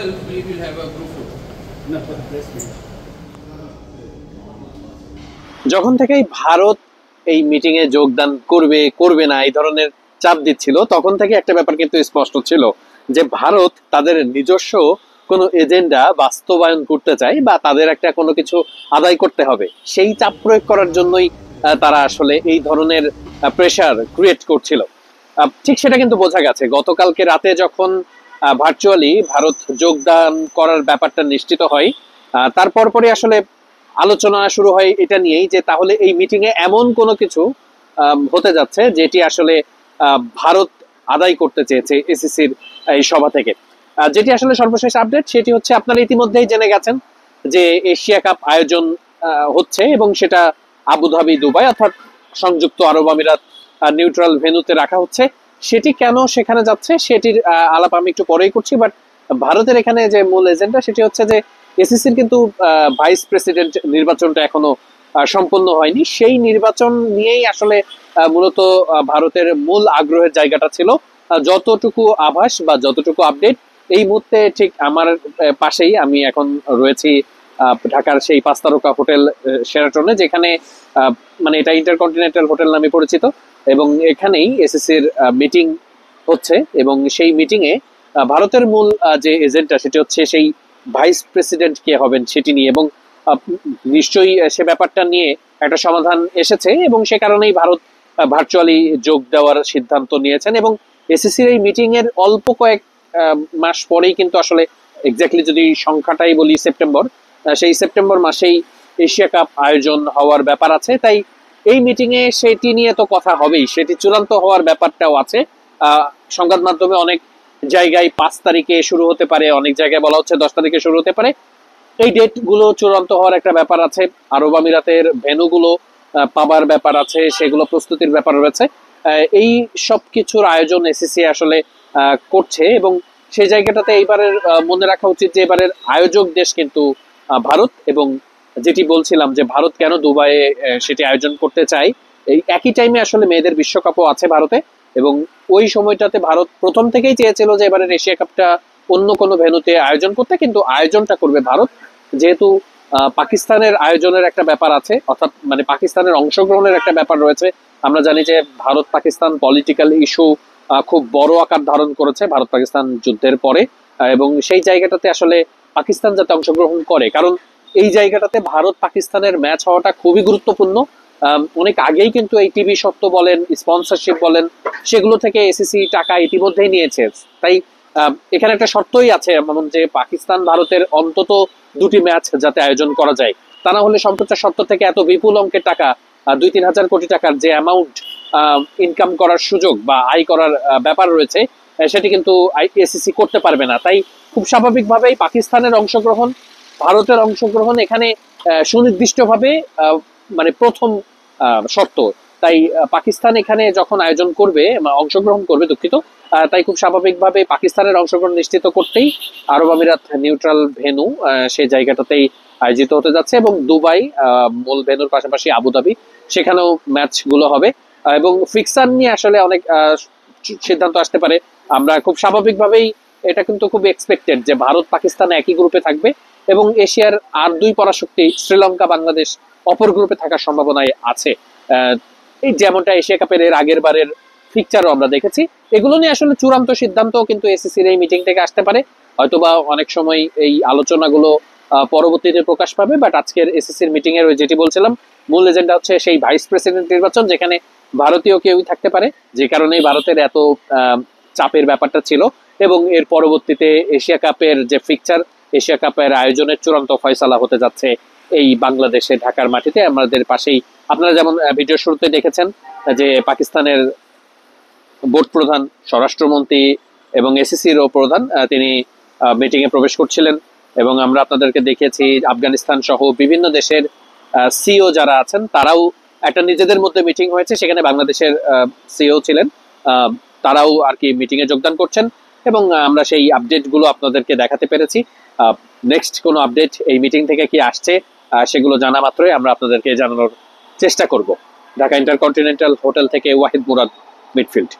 itself we will have a group photo. No, for the press meet. যখন থেকেই ভারত এই meeting এ যোগদান করবে করবে না এই ধরনের চাপ দিচ্ছিল, তখন থেকে একটা ব্যাপার কিন্তু স্পষ্ট ছিল যে ভারত তাদের নিজস্ব কোনো এজেন্ডা বাস্তবায়ন করতে চায় বা তাদের একটা কোনো কিছু আদায় করতে হবে, সেই চাপ প্রয়োগ করার জন্যই তারা আসলে এই ধরনের প্রেসার ক্রিয়েট করছিল। ঠিক সেটা কিন্তু বোঝা গেছে গতকালকে রাতে যখন ভার্চুয়ালি ভারত যোগদান করার ব্যাপারটা নিশ্চিত হয়, তারপর পরে আসলে আলোচনা শুরু হয় এটা নিয়েই যে তাহলে এই মিটিং এ এমন কোনো কিছু হতে যাচ্ছে যেটি আসলে ভারত আদায় করতে চেয়েছে এসিসির এই সভা থেকে। যেটি আসলে সর্বশেষ আপডেট সেটি হচ্ছে আপনারা ইতিমধ্যেই জেনে গেছেন যে এশিয়া কাপ আয়োজন হচ্ছে এবং সেটা আবুধাবি দুবাই অর্থাৎ সংযুক্ত আরব আমিরাত নিউট্রাল ভেন্যুতে রাখা হচ্ছে। সেটি কেন সেখানে যাচ্ছে সেটির আলাপ আমি একটু পরেই করছি, বাট ভারতের এখানে যে মূল এজেন্ডা সেটি হচ্ছে যে এসিসির কিন্তু ভাইস প্রেসিডেন্ট নির্বাচনটা এখনো সম্পন্ন হয়নি, সেই নির্বাচন নিয়েই আসলে মূলত ভারতের মূল আগ্রহের জায়গাটা ছিল। যতটুকু আভাস বা যতটুকু আপডেট এই মুহূর্তে ঠিক আমার পাশেই আমি এখন রয়েছি ঢাকার সেই 5 তারকা হোটেল শেরাটনে, যেখানে মানে এটা ইন্টারকন্টিনেন্টাল হোটেল নামে পরিচিত এবং এখানেই এসিসির মিটিং হচ্ছে এবং সেই মিটিং এ ভারতের মূল যে এজেন্ডা সেটি হচ্ছে সেই ভাইস প্রেসিডেন্ট কে হবেন সেটি নিয়ে, এবং নিশ্চয়ই সে ব্যাপারটা নিয়ে একটা সমাধান এসেছে এবং সে কারণেই ভারত ভার্চুয়ালি যোগ দেওয়ার সিদ্ধান্ত নিয়েছেন। এবং এসিসির এই মিটিং এর অল্প কয়েক মাস পরেই কিন্তু আসলে এক্স্যাক্টলি যদি সংখ্যাটাই বলি সেপ্টেম্বর, সেই সেপ্টেম্বর মাসেই এশিয়া কাপ আয়োজন হওয়ার ব্যাপার আছে। তাই এই মিটিং এ সেটি নিয়ে তো কথা হবেই, সেটি চূড়ান্ত হওয়ার ব্যাপারটাও আছে। সংবাদ মাধ্যমে অনেক জায়গায় 5 তারিখে শুরু হতে পারে, অনেক জায়গায় বলা হচ্ছে 10 তারিখে শুরু হতে পারে। এই ডেট গুলো চূড়ান্ত হওয়ার একটা ব্যাপার আছে, আরব আমিরাতের ভেন্যুগুলো পাবার ব্যাপার আছে, সেগুলো প্রস্তুতির ব্যাপার রয়েছে। এই সব কিছুর আয়োজন এসিসি আসলে করছে এবং সেই জায়গাটাতে এইবারের মনে রাখা উচিত যে এবারের আয়োজক দেশ কিন্তু ভারত। এবং যেটি বলছিলাম যে ভারত কেন দুবাইয়ে সেটি আয়োজন করতে চায়, এই একই টাইমে আসলে মেয়েদের বিশ্বকাপও আছে ভারতে এবং ওই সময়টাতে ভারত প্রথম থেকেই চেয়েছিল যে এবারের এশিয়া কাপটা অন্য কোনো ভেন্যুতে আয়োজন করতে, কিন্তু আয়োজনটা করবে ভারত। যেহেতু পাকিস্তানের আয়োজনের একটা ব্যাপার আছে, অর্থাৎ মানে পাকিস্তানের অংশগ্রহণের একটা ব্যাপার রয়েছে। আমরা জানি যে ভারত পাকিস্তান পলিটিক্যাল ইস্যু খুব বড় আকার ধারণ করেছে ভারত পাকিস্তান যুদ্ধের পরে, এবং সেই জায়গাটাতে আসলে পাকিস্তান যাতে অংশগ্রহণ করে, কারণ এই জায়গাটাতে ভারত পাকিস্তানের ম্যাচ হওয়াটা খুবই গুরুত্বপূর্ণ। অনেক আগেই কিন্তু এই টিভি সত্ত্ব বলেন, স্পন্সরশিপ বলেন, সেগুলো থেকে এসিসি টাকা ইতিমধ্যেই নিয়েছে। তাই এখানে একটা শর্তই আছে এমন যে পাকিস্তান ভারতের অন্তত 2টি ম্যাচ যাতে আয়োজন করা যায়, তা না হলে সম্প্রচার সত্ত্ব থেকে এত বিপুল অঙ্কের টাকা 2-3 হাজার কোটি টাকার যে অ্যামাউন্ট ইনকাম করার সুযোগ বা আয় করার ব্যাপার রয়েছে সেটি কিন্তু এসিসি করতে পারবে না। তাই খুব স্বাভাবিকভাবেই পাকিস্তানের অংশগ্রহণ, ভারতের অংশগ্রহণ এখানে সুনির্দিষ্টভাবে মানে প্রথম শর্ত। তাই পাকিস্তান এখানে যখন আয়োজন করবে, অংশগ্রহণ করবে দুঃখিত, তাই খুব স্বাভাবিকভাবে পাকিস্তানের অংশগ্রহণ নিশ্চিত করতেই আরব আমিরাত নিউট্রাল ভেন্যু সেই জায়গাটাতেই আয়োজিত হতে যাচ্ছে এবং দুবাই মূল ভেন্যুর পাশাপাশি আবুধাবি সেখানেও ম্যাচ গুলো হবে এবং ফিক্সার নিয়ে আসলে অনেক সিদ্ধান্ত আসতে পারে। আমরা খুব স্বাভাবিকভাবেই এটা কিন্তু খুব এক্সপেক্টেড যে ভারত পাকিস্তান একই গ্রুপে থাকবে এবং এশিয়ার আর 2 পরাশক্তি শ্রীলঙ্কা বাংলাদেশ অপর গ্রুপে থাকার সম্ভাবনায় আছে। এই যেমনটা এশিয়া কাপের এর আগের বারের ফিকচারও আমরা দেখেছি। এগুলো নিয়ে আসলে চূড়ান্ত সিদ্ধান্ত কিন্তু এসিসির এই মিটিং থেকে আসতে পারে, হয়তোবা অনেক সময় এই আলোচনাগুলো পরবর্তীতে প্রকাশ পাবে। বাট আজকের এসিসির মিটিং এর যেটি বলছিলাম মূল এজেন্ডা হচ্ছে সেই ভাইস প্রেসিডেন্ট নির্বাচন, যেখানে ভারতীয় কেউই থাকতে পারে, যে কারণেই ভারতের এত চাপের ব্যাপারটা ছিল। এবং এর পরবর্তীতে এশিয়া কাপের যে ফিকচার, এশিয়া কাপের আয়োজনের চূড়ান্ত ফয়সালা হতে যাচ্ছে এই বাংলাদেশে ঢাকার মাটিতে আমাদের পাশেই। আপনারা যেমন ভিডিও শুরুতে দেখেছেন যে পাকিস্তানের বোর্ড প্রধান, স্বরাষ্ট্রমন্ত্রী এবং এসিসির প্রধান তিনি মিটিং এ প্রবেশ করছিলেন এবং আমরা আপনাদেরকে দেখিয়েছি আফগানিস্তান সহ বিভিন্ন দেশের সিও যারা আছেন তারাও একটা নিজেদের মধ্যে মিটিং হয়েছে, সেখানে বাংলাদেশের সিও ছিলেন, তারাও আর কি মিটিং এ যোগদান করছেন এবং আমরা সেই আপডেট গুলো আপনাদেরকে দেখাতে পেরেছি। নেক্সট কোনো আপডেট এই মিটিং থেকে কি আসছে সেগুলো জানা মাত্রই আমরা আপনাদেরকে জানানোর চেষ্টা করব। ঢাকা ইন্টারকন্টিনেন্টাল হোটেল থেকে ওয়াহিদ মুরাদ, মিডফিল্ড।